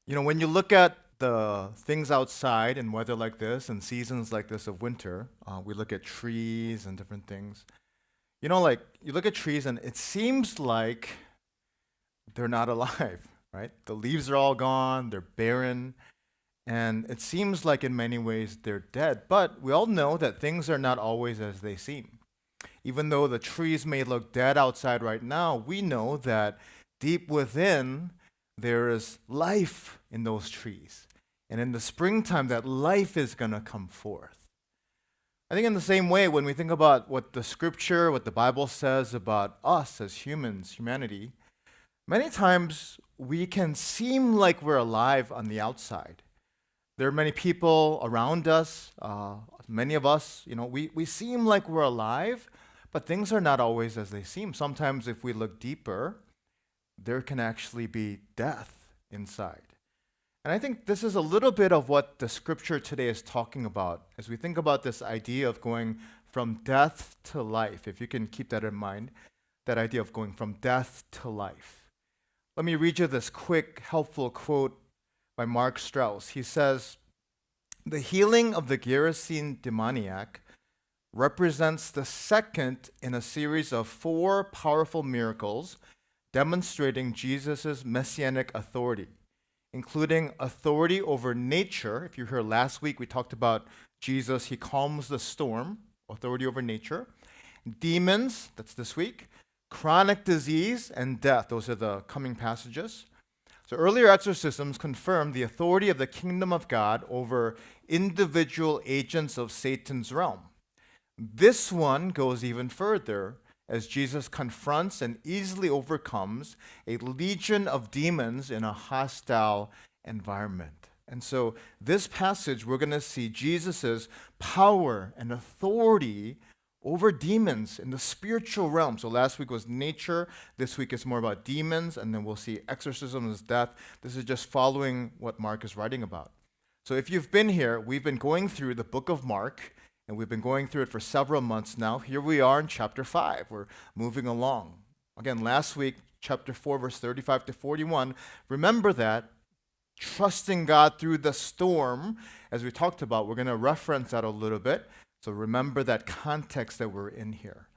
When you look at the things outside in weather like this and seasons like this of winter, we look at trees and different things. Like you look at trees and it seems like they're not alive, right? The leaves are all gone, they're barren, and it seems like in many ways they're dead. But we all know that things are not always as they seem. Even though the trees may look dead outside right now, we know that deep within there is life in those trees. And in the springtime, that life is going to come forth. I think in the same way, when we think about what the scripture, what the Bible says about us as humans, humanity, many times we can seem like we're alive on the outside. There are many people around us, many of us, we seem like we're alive, but things are not always as they seem. Sometimes, if we look deeper, there can actually be death inside. And I think this is a little bit of what the scripture today is talking about as we think about this idea of going from death to life. If you can keep that in mind, that idea of going from death to life. Let me read you this quick, helpful quote by Mark Strauss. He says, "The healing of the Gerasene demoniac represents the second in a series of four powerful miracles demonstrating Jesus' messianic authority, including authority over nature." If you heard last week, we talked about Jesus, he calms the storm, authority over nature. Demons, that's this week. Chronic disease and death, those are the coming passages. So earlier exorcisms confirmed the authority of the kingdom of God over individual agents of Satan's realm. This one goes even further as Jesus confronts and easily overcomes a legion of demons in a hostile environment. And so this passage, we're going to see Jesus' power and authority over demons in the spiritual realm. So last week was nature. This week is more about demons. And then we'll see exorcism as death. This is just following what Mark is writing about. So if you've been here, we've been going through the book of Mark. And we've been going through it for several months now. Here we are in chapter 5. We're moving along. Again, last week, chapter 4, verse 35 to 41. Remember that. Trusting God through the storm, as we talked about, we're going to reference that a little bit. So remember that context that we're in here.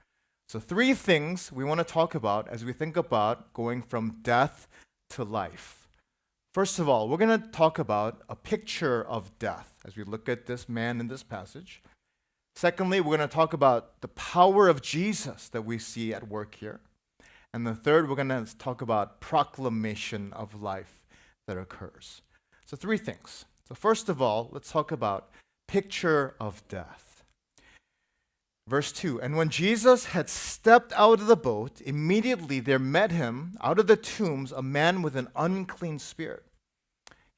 So 3 things we want to talk about as we think about going from death to life. First of all, we're going to talk about a picture of death as we look at this man in this passage. Secondly, we're going to talk about the power of Jesus that we see at work here. And the third, we're going to talk about proclamation of life that occurs. So 3 things. So first of all, let's talk about picture of death. Verse 2, "And when Jesus had stepped out of the boat, immediately there met him out of the tombs a man with an unclean spirit.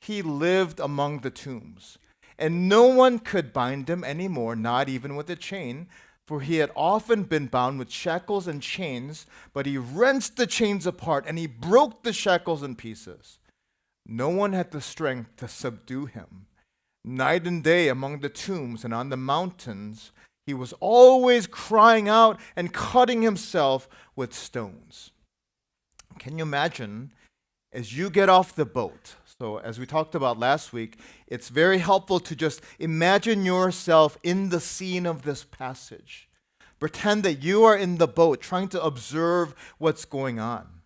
He lived among the tombs. And no one could bind him anymore, not even with a chain, for he had often been bound with shackles and chains, but he wrenched the chains apart and he broke the shackles in pieces. No one had the strength to subdue him. Night and day among the tombs and on the mountains, he was always crying out and cutting himself with stones." Can you imagine as you get off the boat? So as we talked about last week, it's very helpful to just imagine yourself in the scene of this passage. Pretend that you are in the boat trying to observe what's going on.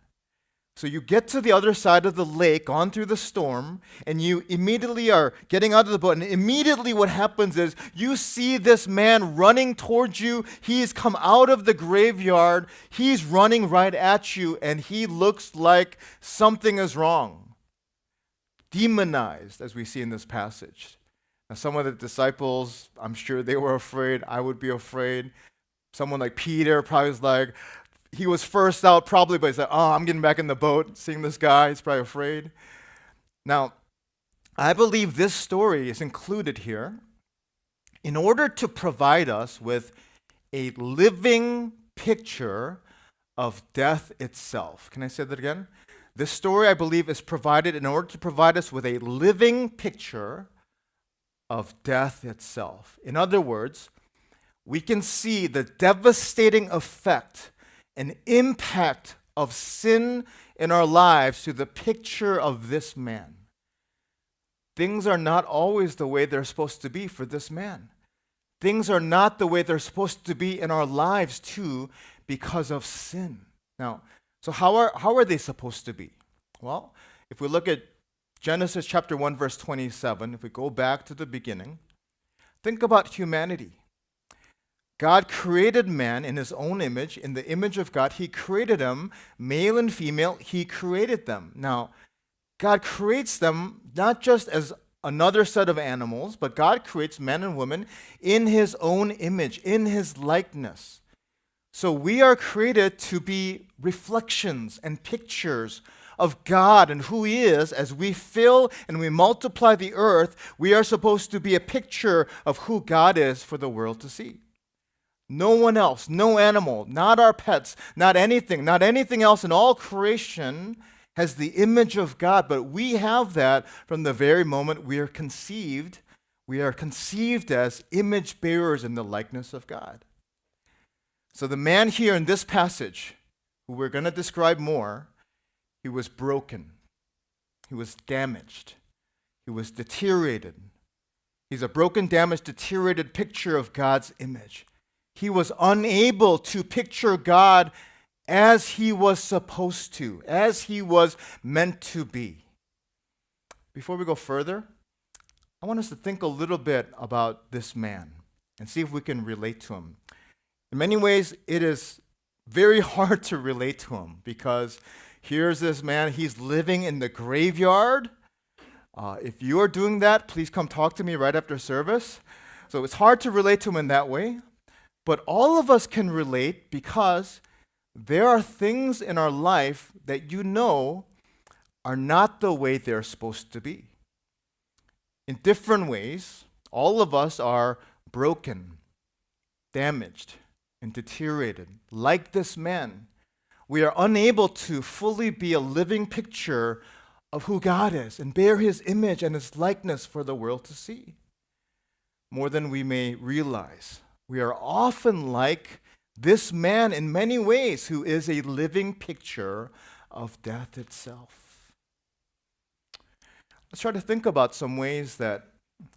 So you get to the other side of the lake, gone through the storm, and you immediately are getting out of the boat. And immediately what happens is you see this man running towards you. He's come out of the graveyard. He's running right at you, and he looks like something is wrong. Demonized, as we see in this passage. Now, some of the disciples, I'm sure they were afraid. I would be afraid. Someone like Peter probably was like, he was first out probably, but he's like, "Oh, I'm getting back in the boat, seeing this guy." He's probably afraid. Now, I believe this story is included here in order to provide us with a living picture of death itself. Can I say that again? This story, I believe, is provided in order to provide us with a living picture of death itself. In other words, we can see the devastating effect and impact of sin in our lives through the picture of this man. things are not always the way they're supposed to be for this man. Things are not the way they're supposed to be in our lives too because of sin. Now, so how are they supposed to be? Well, if we look at Genesis chapter 1 verse 27, if we go back to the beginning, think about humanity. God created man in his own image. In the image of God, he created them, male and female, he created them. Now, God creates them not just as another set of animals, but God creates men and women in his own image, in his likeness. So we are created to be reflections and pictures of God and who he is. As we fill and we multiply the earth, we are supposed to be a picture of who God is for the world to see. No one else, no animal, not our pets, not anything else in all creation has the image of God, but we have that from the very moment we are conceived. We are conceived as image bearers in the likeness of God. So the man here in this passage, who we're going to describe more, he was broken. He was damaged. He was deteriorated. He's a broken, damaged, deteriorated picture of God's image. He was unable to picture God as he was supposed to, as he was meant to be. Before we go further, I want us to think a little bit about this man and see if we can relate to him. In many ways, it is very hard to relate to him because here's this man, he's living in the graveyard. If you are doing that, please come talk to me right after service. So it's hard to relate to him in that way. But all of us can relate because there are things in our life that you know are not the way they're supposed to be. In different ways, all of us are broken, damaged, and deteriorated. Like this man, we are unable to fully be a living picture of who God is and bear his image and his likeness for the world to see. More than we may realize. We are often like this man in many ways who is a living picture of death itself. Let's try to think about some ways that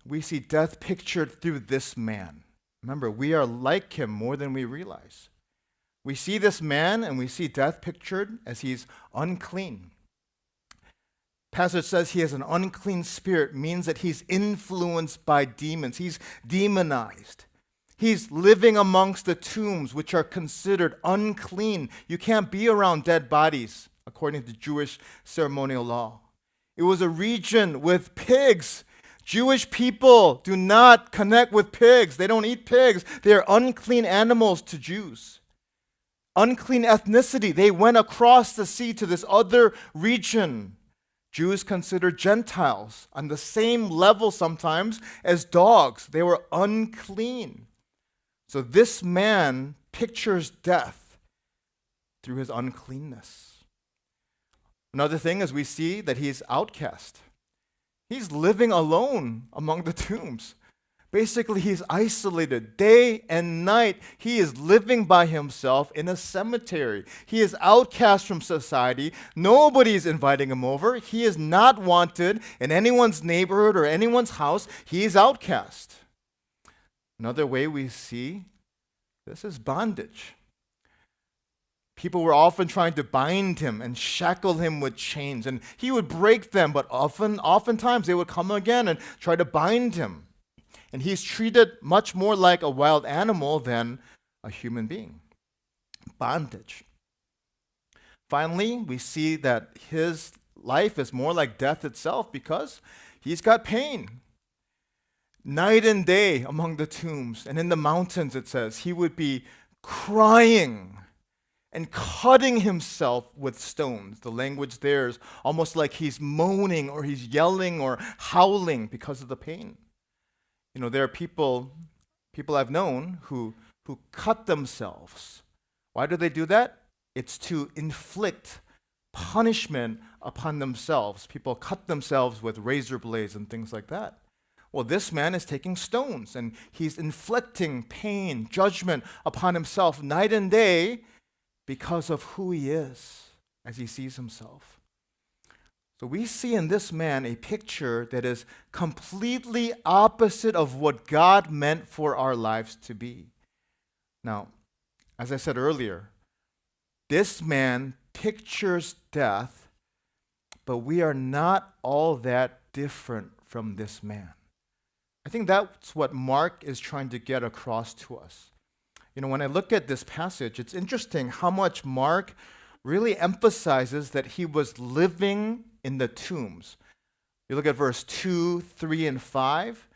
we see death pictured through this man. Remember, we are like him more than we realize. We see this man and we see death pictured as he's unclean. Passage says he has an unclean spirit, means that he's influenced by demons. He's demonized. He's living amongst the tombs, which are considered unclean. You can't be around dead bodies, according to Jewish ceremonial law. It was a region with pigs. Jewish people do not connect with pigs. They don't eat pigs. They are unclean animals to Jews. Unclean ethnicity. They went across the sea to this other region. Jews considered Gentiles on the same level sometimes as dogs. They were unclean. So this man pictures death through his uncleanness. Another thing is we see that he's outcast. He's living alone among the tombs. Basically, he's isolated day and night. He is living by himself in a cemetery. He is outcast from society. Nobody is inviting him over. He is not wanted in anyone's neighborhood or anyone's house. He is outcast. Another way we see this is bondage. People were often trying to bind him and shackle him with chains, and he would break them, but oftentimes they would come again and try to bind him. And he's treated much more like a wild animal than a human being. Bondage. Finally, we see that his life is more like death itself because he's got pain. Night and day among the tombs and in the mountains, it says, he would be crying and cutting himself with stones. The language there is almost like he's moaning or he's yelling or howling because of the pain. You know, there are people I've known who cut themselves. Why do they do that? It's to inflict punishment upon themselves. People cut themselves with razor blades and things like that. Well, this man is taking stones and he's inflicting pain, judgment upon himself night and day because of who he is as he sees himself. So we see in this man a picture that is completely opposite of what God meant for our lives to be. Now, as I said earlier, this man pictures death, but we are not all that different from this man. I think that's what Mark is trying to get across to us. When I look at this passage, it's interesting how much Mark really emphasizes that he was living in the tombs. You look at verse 2, 3, and 5.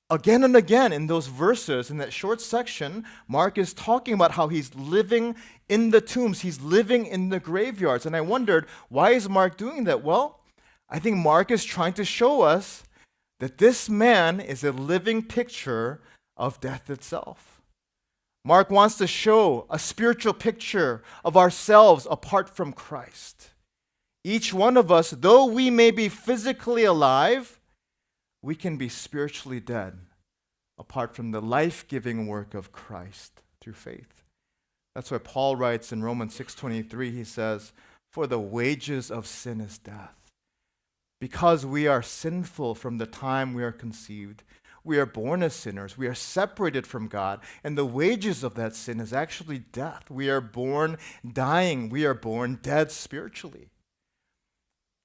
Again and again in those verses, in that short section, Mark is talking about how he's living in the tombs. He's living in the graveyards. And I wondered, why is Mark doing that? Well, I think Mark is trying to show us that this man is a living picture of death itself. Mark wants to show a spiritual picture of ourselves apart from Christ. Each one of us, though we may be physically alive, we can be spiritually dead apart from the life-giving work of Christ through faith. That's why Paul writes in Romans 6:23, he says, "For the wages of sin is death." Because we are sinful from the time we are conceived, we are born as sinners. We are separated from God. And the wages of that sin is actually death. We are born dying. We are born dead spiritually.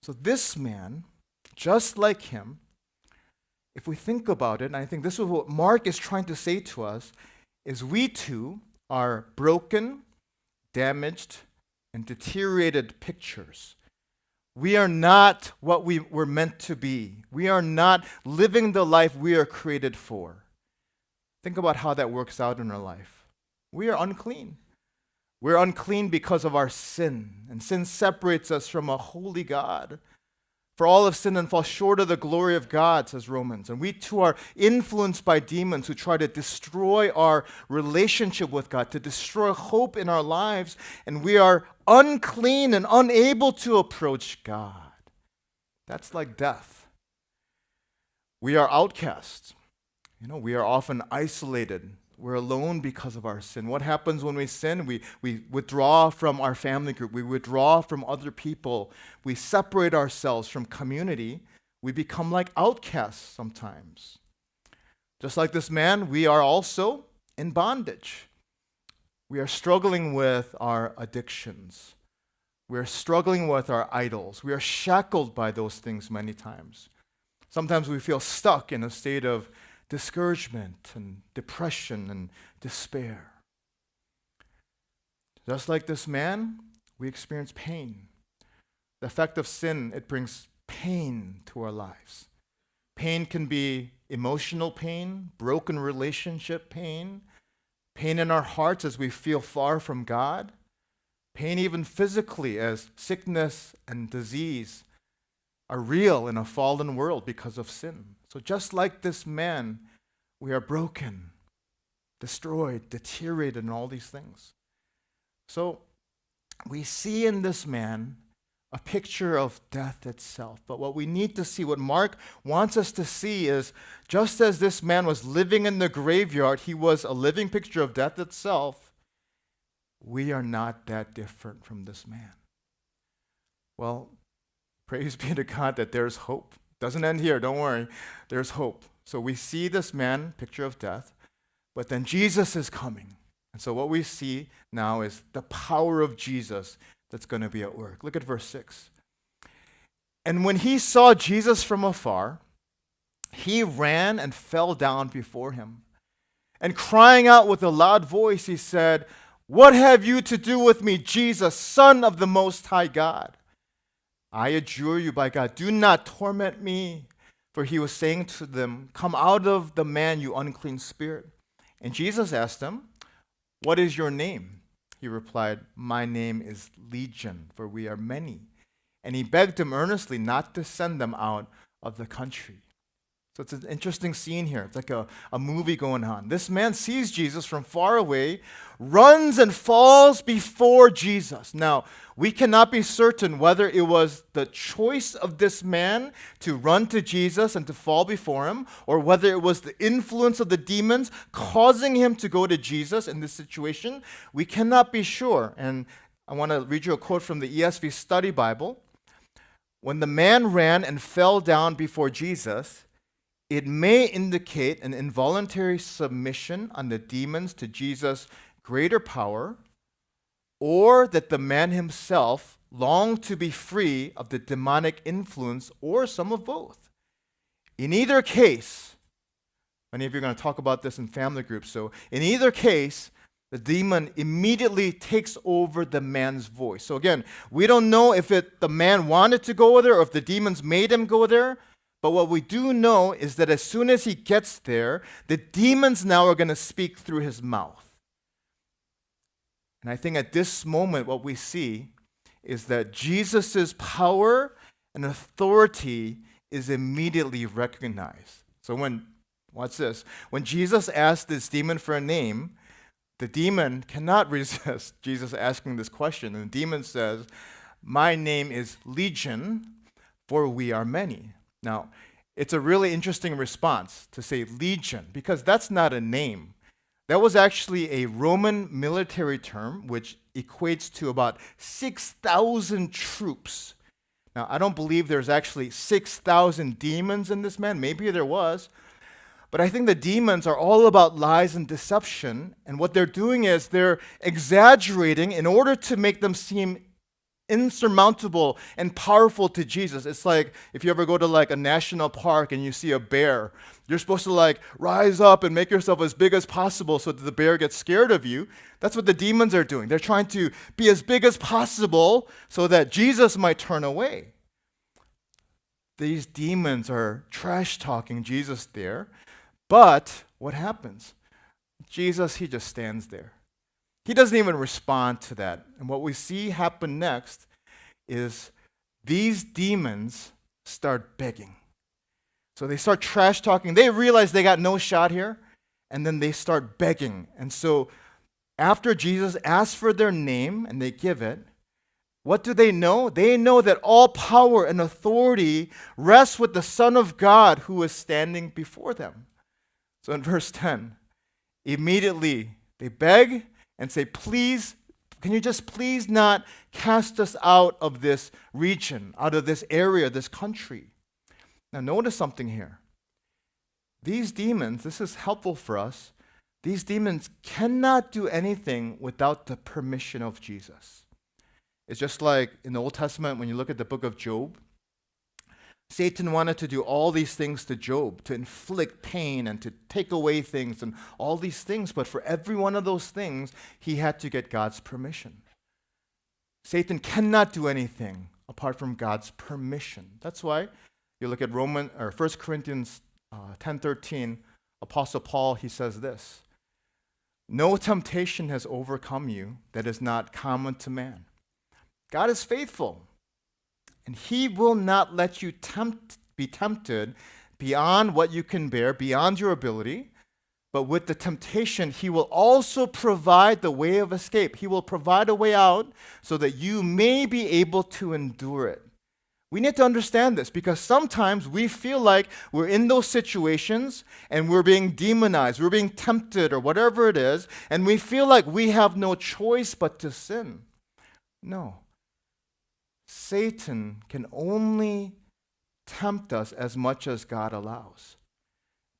So this man, just like him, if we think about it, and I think this is what Mark is trying to say to us, is we too are broken, damaged, and deteriorated pictures. We are not what we were meant to be. We are not living the life we are created for. Think about how that works out in our life. We are unclean. We're unclean because of our sin, and sin separates us from a holy God. For all have sinned and fall short of the glory of God, says Romans. And we too are influenced by demons who try to destroy our relationship with God, to destroy hope in our lives. And we are unclean and unable to approach God. That's like death. We are outcasts. We are often isolated. We're alone because of our sin. What happens when we sin? We withdraw from our family group. We withdraw from other people. We separate ourselves from community. We become like outcasts sometimes. Just like this man, we are also in bondage. We are struggling with our addictions. We are struggling with our idols. We are shackled by those things many times. Sometimes we feel stuck in a state of discouragement and depression and despair. Just like this man, we experience pain. The effect of sin, it brings pain to our lives. Pain can be emotional pain, broken relationship pain, pain in our hearts as we feel far from God, pain even physically as sickness and disease are real in a fallen world because of sin. So just like this man, we are broken, destroyed, deteriorated, and all these things. So we see in this man a picture of death itself. But what we need to see, what Mark wants us to see is, just as this man was living in the graveyard, he was a living picture of death itself, we are not that different from this man. Well, praise be to God that there's hope. Doesn't end here, don't worry. There's hope. So we see this man, picture of death, but then Jesus is coming. And so what we see now is the power of Jesus that's going to be at work. Look at verse 6. And when he saw Jesus from afar, he ran and fell down before him. And crying out with a loud voice, he said, "What have you to do with me, Jesus, Son of the Most High God? I adjure you by God, do not torment me." For he was saying to them, "Come out of the man, you unclean spirit." And Jesus asked him, "What is your name?" He replied, "My name is Legion, for we are many." And he begged him earnestly not to send them out of the country. So it's an interesting scene here. It's like a movie going on. This man sees Jesus from far away, runs and falls before Jesus. Now, we cannot be certain whether it was the choice of this man to run to Jesus and to fall before him, or whether it was the influence of the demons causing him to go to Jesus in this situation. We cannot be sure. And I want to read you a quote from the ESV Study Bible. When the man ran and fell down before Jesus, it may indicate an involuntary submission on the demons to Jesus' greater power, or that the man himself longed to be free of the demonic influence, or some of both. In either case, many of you are going to talk about this in family groups, so in either case, the demon immediately takes over the man's voice. So again, we don't know if the man wanted to go there or if the demons made him go there. But what we do know is that as soon as he gets there, the demons now are going to speak through his mouth. And I think at this moment, what we see is that Jesus' power and authority is immediately recognized. So watch this. When Jesus asked this demon for a name, the demon cannot resist Jesus asking this question. And the demon says, "My name is Legion, for we are many." Now, it's a really interesting response to say legion, because that's not a name. That was actually a Roman military term, which equates to about 6,000 troops. Now, I don't believe there's actually 6,000 demons in this man. Maybe there was. But I think the demons are all about lies and deception. And what they're doing is they're exaggerating in order to make them seem insurmountable and powerful to Jesus. It's like if you ever go to like a national park and you see a bear, you're supposed to like rise up and make yourself as big as possible so that the bear gets scared of you. That's what the demons are doing. They're trying to be as big as possible so that Jesus might turn away. These demons are trash talking Jesus there. But what happens? Jesus, he just stands there. He doesn't even respond to that. And what we see happen next is these demons start begging. So they start trash talking. They realize they got no shot here, and then they start begging. And so after Jesus asks for their name and they give it, what do they know? They know that all power and authority rests with the Son of God who is standing before them. So in verse 10, immediately they beg and say, "Please, can you just please not cast us out of this region, out of this area, this country?" Now notice something here. These demons, this is helpful for us, these demons cannot do anything without the permission of Jesus. It's just like in the Old Testament when you look at the book of Job. Satan wanted to do all these things to Job, to inflict pain and to take away things and all these things. But for every one of those things, he had to get God's permission. Satan cannot do anything apart from God's permission. That's why you look at 1 Corinthians 10:13, Apostle Paul, he says this, "No temptation has overcome you that is not common to man. God is faithful, and he will not let you be tempted beyond what you can bear, beyond your ability. But with the temptation, he will also provide the way of escape." He will provide a way out so that you may be able to endure it. We need to understand this because sometimes we feel like we're in those situations and we're being demonized, we're being tempted or whatever it is, and we feel like we have no choice but to sin. No. Satan can only tempt us as much as God allows.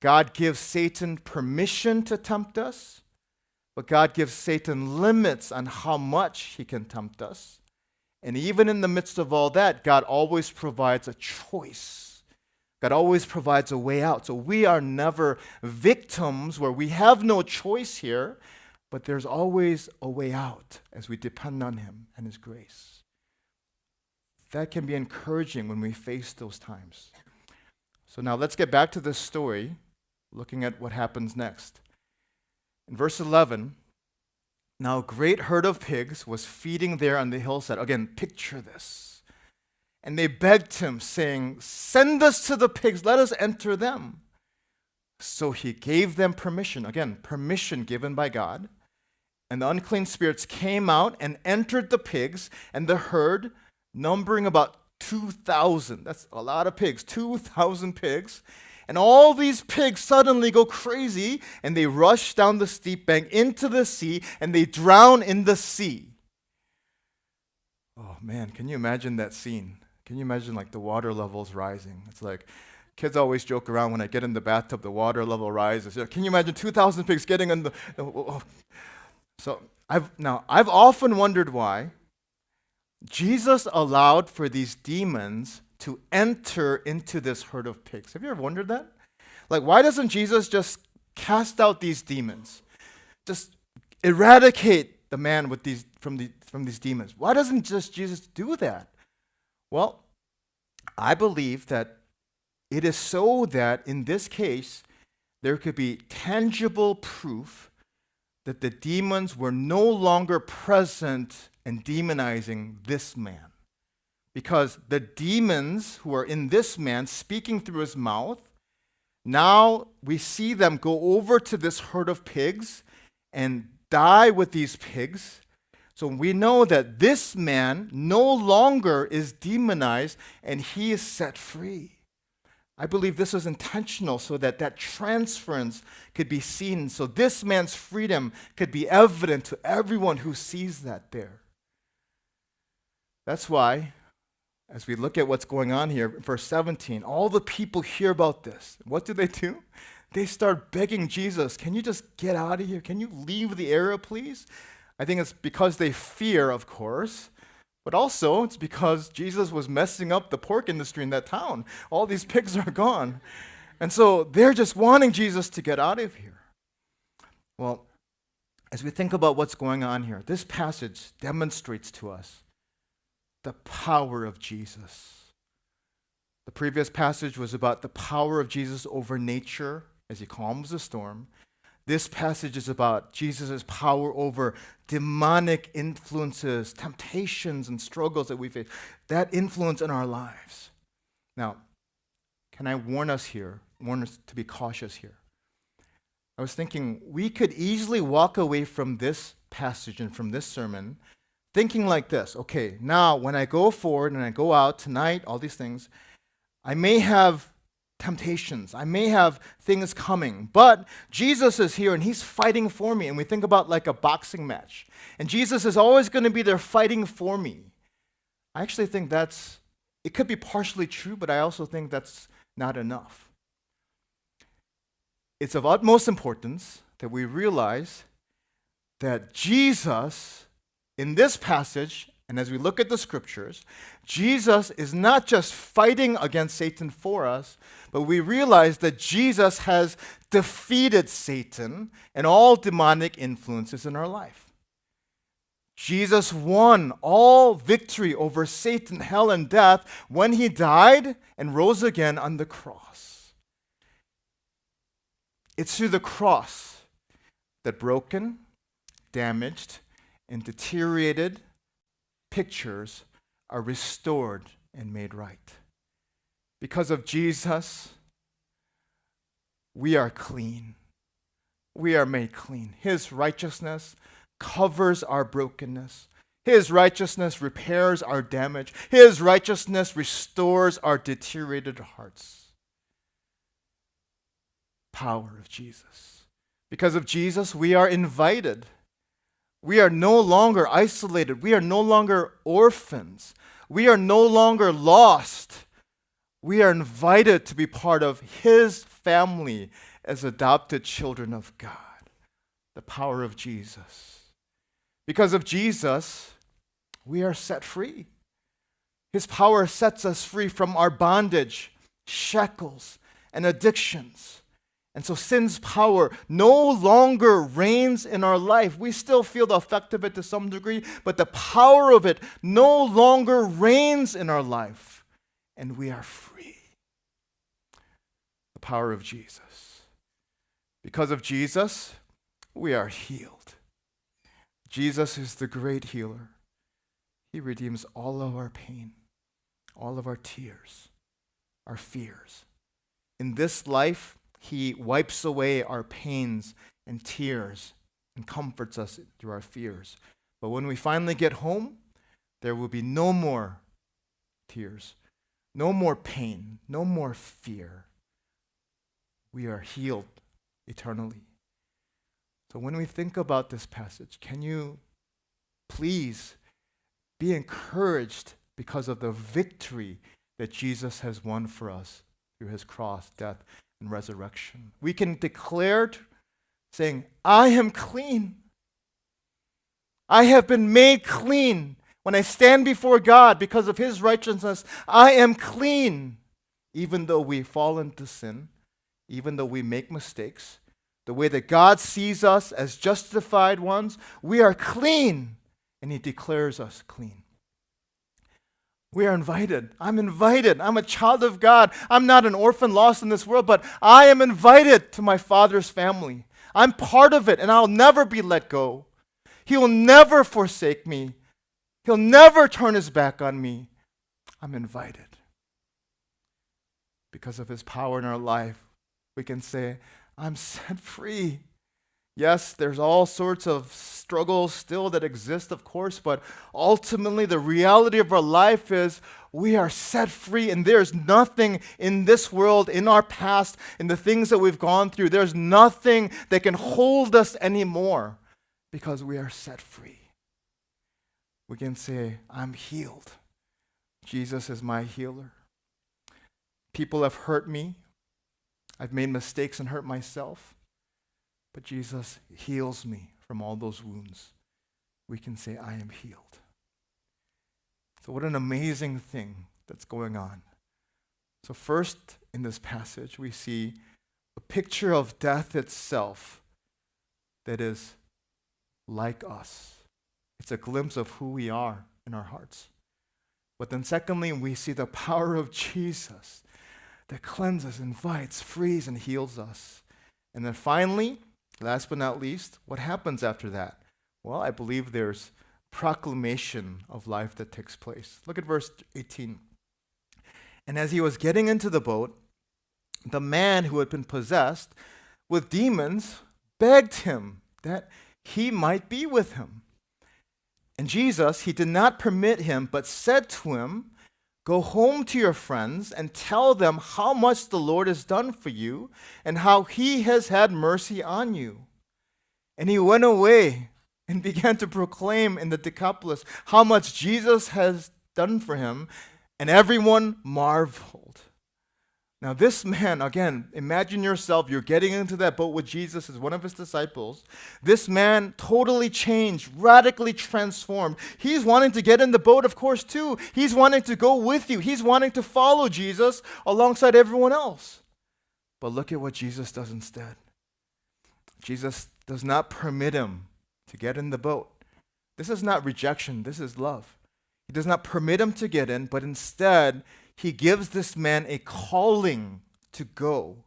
God gives Satan permission to tempt us, but God gives Satan limits on how much he can tempt us. And even in the midst of all that, God always provides a choice. God always provides a way out. So we are never victims where we have no choice here, but there's always a way out as we depend on him and his grace. That can be encouraging when we face those times. So now let's get back to this story, looking at what happens next. In verse 11, "Now a great herd of pigs was feeding there on the hillside." Again, picture this. "And they begged him, saying, 'Send us to the pigs, let us enter them.' So he gave them permission." Again, permission given by God. "And the unclean spirits came out and entered the pigs, and the herd, numbering about 2,000. That's a lot of pigs, 2,000 pigs. And all these pigs suddenly go crazy, and they rush down the steep bank into the sea, and they drown in the sea." Oh man, can you imagine that scene? Can you imagine like the water levels rising? It's like kids always joke around when I get in the bathtub, the water level rises. Can you imagine 2,000 pigs getting in the? So I've often wondered why Jesus allowed for these demons to enter into this herd of pigs. Have you ever wondered that? Like, why doesn't Jesus just cast out these demons? Just eradicate the man with these from these demons. Why doesn't just Jesus do that? Well, I believe that it is so that in this case there could be tangible proof that the demons were no longer present and demonizing this man. Because the demons who are in this man speaking through his mouth, now we see them go over to this herd of pigs and die with these pigs. So we know that this man no longer is demonized and he is set free. I believe this was intentional so that that transference could be seen, so this man's freedom could be evident to everyone who sees that there. That's why, as we look at what's going on here, verse 17, all the people hear about this. What do? They start begging Jesus, can you just get out of here? Can you leave the area, please? I think it's because they fear, of course, but also it's because Jesus was messing up the pork industry in that town. All these pigs are gone. And so they're just wanting Jesus to get out of here. Well, as we think about what's going on here, this passage demonstrates to us the power of Jesus. The previous passage was about the power of Jesus over nature as he calms the storm. This passage is about Jesus' power over demonic influences, temptations, and struggles that we face, that influence in our lives. Now, can I warn us to be cautious here? I was thinking we could easily walk away from this passage and from this sermon thinking like this, okay, now when I go forward and I go out tonight, all these things, I may have temptations. I may have things coming, but Jesus is here and he's fighting for me. And we think about like a boxing match. And Jesus is always going to be there fighting for me. I actually think it could be partially true, but I also think that's not enough. It's of utmost importance that we realize that Jesus, in this passage, and as we look at the scriptures, Jesus is not just fighting against Satan for us, but we realize that Jesus has defeated Satan and all demonic influences in our life. Jesus won all victory over Satan, hell, and death when he died and rose again on the cross. It's through the cross that broken, damaged, and deteriorated pictures are restored and made right. Because of Jesus, we are clean. We are made clean. His righteousness covers our brokenness. His righteousness repairs our damage. His righteousness restores our deteriorated hearts. Power of Jesus. Because of Jesus, we are invited. We are no longer isolated. We are no longer orphans. We are no longer lost. We are invited to be part of his family as adopted children of God. The power of Jesus. Because of Jesus, we are set free. His power sets us free from our bondage, shackles, and addictions. And so sin's power no longer reigns in our life. We still feel the effect of it to some degree, but the power of it no longer reigns in our life. And we are free. The power of Jesus. Because of Jesus, we are healed. Jesus is the great healer. He redeems all of our pain, all of our tears, our fears. In this life, he wipes away our pains and tears and comforts us through our fears. But when we finally get home, there will be no more tears, no more pain, no more fear. We are healed eternally. So when we think about this passage, can you please be encouraged because of the victory that Jesus has won for us through his cross, death, and resurrection. We can declare, saying, I am clean. I have been made clean. When I stand before God because of his righteousness, I am clean. Even though we fall into sin, even though we make mistakes, the way that God sees us as justified ones, we are clean, and he declares us clean. We are invited. I'm invited. I'm a child of God. I'm not an orphan lost in this world, but I am invited to my Father's family. I'm part of it, and I'll never be let go. He will never forsake me. He'll never turn his back on me. I'm invited. Because of his power in our life, we can say, I'm set free. Yes, there's all sorts of struggles still that exist, of course, but ultimately the reality of our life is we are set free, and there's nothing in this world, in our past, in the things that we've gone through, there's nothing that can hold us anymore because we are set free. We can say, I'm healed. Jesus is my healer. People have hurt me. I've made mistakes and hurt myself. But Jesus heals me from all those wounds. We can say, I am healed. So what an amazing thing that's going on. So first, in this passage, we see a picture of death itself that is like us. It's a glimpse of who we are in our hearts. But then secondly, we see the power of Jesus that cleanses, invites, frees, and heals us. And then finally, last but not least, what happens after that? Well, I believe there's proclamation of life that takes place. Look at verse 18. And as he was getting into the boat, the man who had been possessed with demons begged him that he might be with him. And Jesus, he did not permit him, but said to him, go home to your friends and tell them how much the Lord has done for you and how he has had mercy on you. And he went away and began to proclaim in the Decapolis how much Jesus has done for him, and everyone marveled. Now this man, again, imagine yourself, you're getting into that boat with Jesus as one of his disciples. This man totally changed, radically transformed. He's wanting to get in the boat, of course, too. He's wanting to go with you. He's wanting to follow Jesus alongside everyone else. But look at what Jesus does instead. Jesus does not permit him to get in the boat. This is not rejection, this is love. He does not permit him to get in, but instead, he gives this man a calling to go.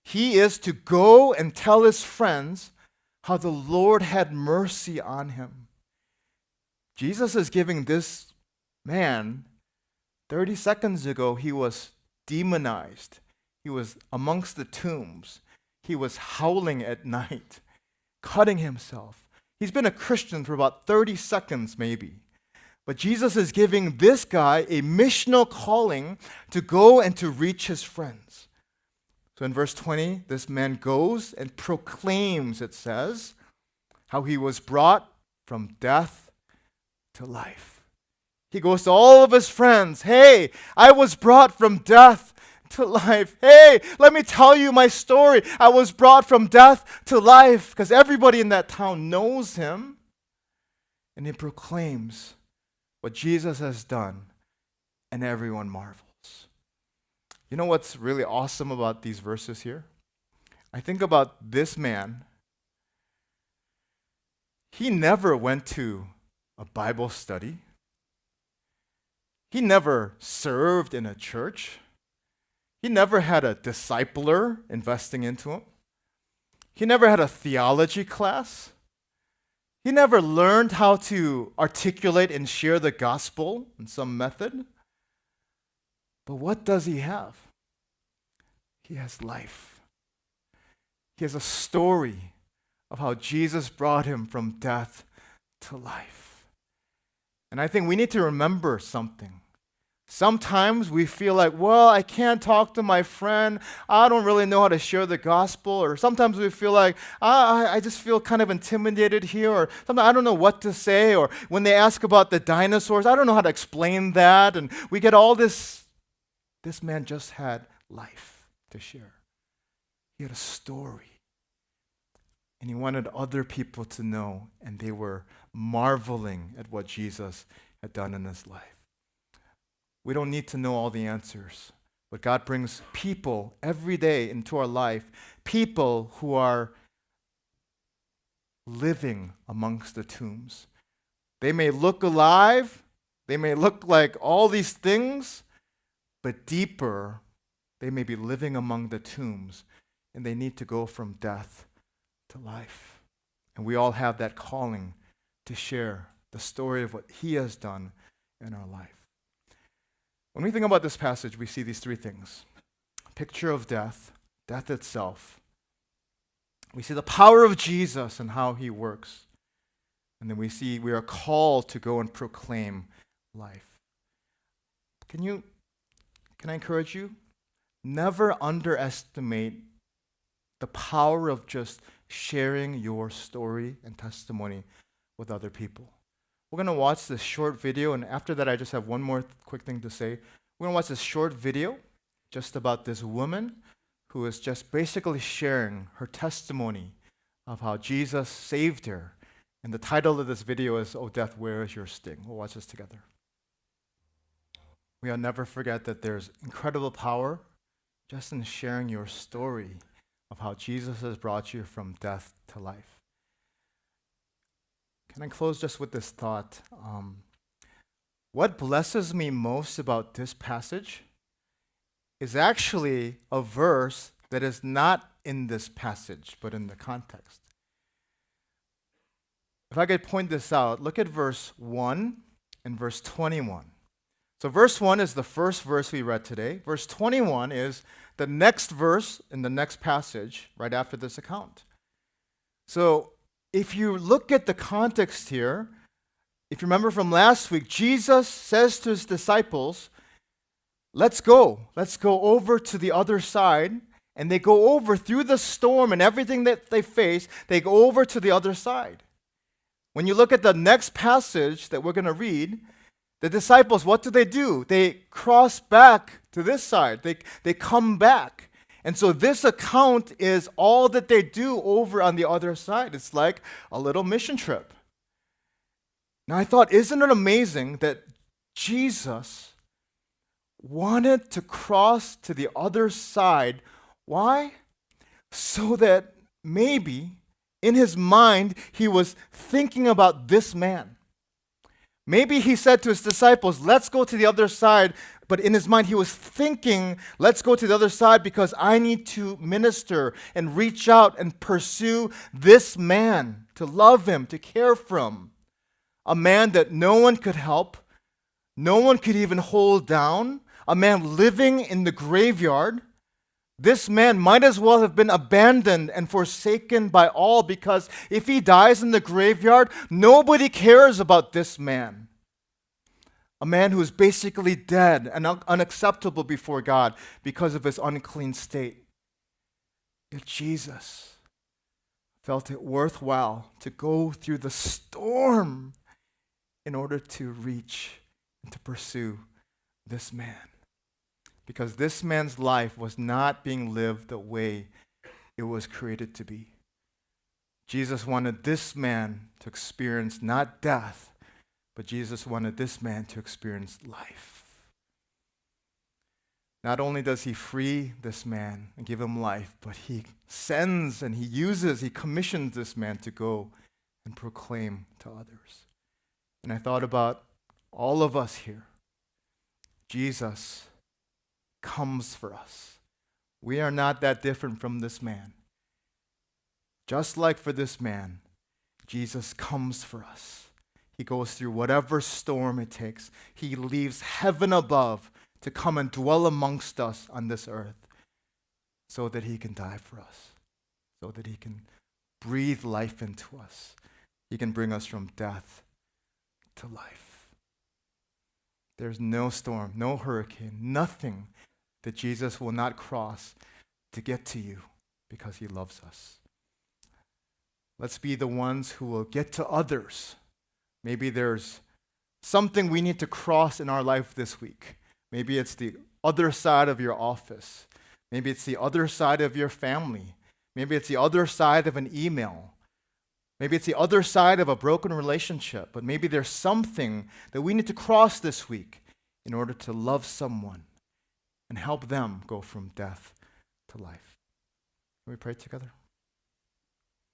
He is to go and tell his friends how the Lord had mercy on him. Jesus is giving this man, 30 seconds ago, he was demonized. He was amongst the tombs. He was howling at night, cutting himself. He's been a Christian for about 30 seconds maybe. But Jesus is giving this guy a missional calling to go and to reach his friends. So in verse 20, this man goes and proclaims, it says, how he was brought from death to life. He goes to all of his friends, hey, I was brought from death to life. Hey, let me tell you my story. I was brought from death to life, because everybody in that town knows him. And he proclaims what Jesus has done, and everyone marvels. You know what's really awesome about these verses here? I think about this man. He never went to a Bible study. He never served in a church. He never had a discipler investing into him. He never had a theology class. He never learned how to articulate and share the gospel in some method. But what does he have? He has life. He has a story of how Jesus brought him from death to life. And I think we need to remember something. Sometimes we feel like, well, I can't talk to my friend. I don't really know how to share the gospel. Or sometimes we feel like, I just feel kind of intimidated here. Or sometimes I don't know what to say. Or when they ask about the dinosaurs, I don't know how to explain that. And we get all this. This man just had life to share. He had a story. And he wanted other people to know. And they were marveling at what Jesus had done in his life. We don't need to know all the answers, but God brings people every day into our life, people who are living amongst the tombs. They may look alive, they may look like all these things, but deeper, they may be living among the tombs, and they need to go from death to life. And we all have that calling to share the story of what He has done in our life. When we think about this passage, we see these three things. Picture of death, death itself. We see the power of Jesus and how He works. And then we see we are called to go and proclaim life. Can I encourage you? Never underestimate the power of just sharing your story and testimony with other people. We're going to watch this short video, and after that, I just have one more quick thing to say. We're going to watch this short video just about this woman who is just basically sharing her testimony of how Jesus saved her. And the title of this video is, "Oh Death, Where is Your Sting?" We'll watch this together. We'll never forget that there's incredible power just in sharing your story of how Jesus has brought you from death to life. Can I close just with this thought? What blesses me most about this passage is actually a verse that is not in this passage, but in the context. If I could point this out, look at verse 1 and verse 21. So verse 1 is the first verse we read today. Verse 21 is the next verse in the next passage right after this account. So if you look at the context here, if you remember from last week, Jesus says to his disciples, let's go over to the other side. And they go over through the storm and everything that they face, they go over to the other side. When you look at the next passage that we're going to read, the disciples, what do? They cross back to this side. They come back. And so this account is all that they do over on the other side. It's like a little mission trip. Now I thought, isn't it amazing that Jesus wanted to cross to the other side? Why? So that maybe in his mind he was thinking about this man. Maybe he said to his disciples, let's go to the other side. But in his mind, he was thinking, let's go to the other side because I need to minister and reach out and pursue this man, to love him, to care for him. A man that no one could help, no one could even hold down, a man living in the graveyard. This man might as well have been abandoned and forsaken by all, because if he dies in the graveyard, nobody cares about this man. A man who is basically dead and unacceptable before God because of his unclean state. Yet Jesus felt it worthwhile to go through the storm in order to reach and to pursue this man. Because this man's life was not being lived the way it was created to be. Jesus wanted this man to experience not death, but Jesus wanted this man to experience life. Not only does he free this man and give him life, but he sends and he commissions this man to go and proclaim to others. And I thought about all of us here. Jesus comes for us. We are not that different from this man. Just like for this man, Jesus comes for us. He goes through whatever storm it takes. He leaves heaven above to come and dwell amongst us on this earth so that he can die for us, so that he can breathe life into us. He can bring us from death to life. There's no storm, no hurricane, nothing that Jesus will not cross to get to you because he loves us. Let's be the ones who will get to others. Maybe there's something we need to cross in our life this week. Maybe it's the other side of your office. Maybe it's the other side of your family. Maybe it's the other side of an email. Maybe it's the other side of a broken relationship. But maybe there's something that we need to cross this week in order to love someone and help them go from death to life. Can we pray together?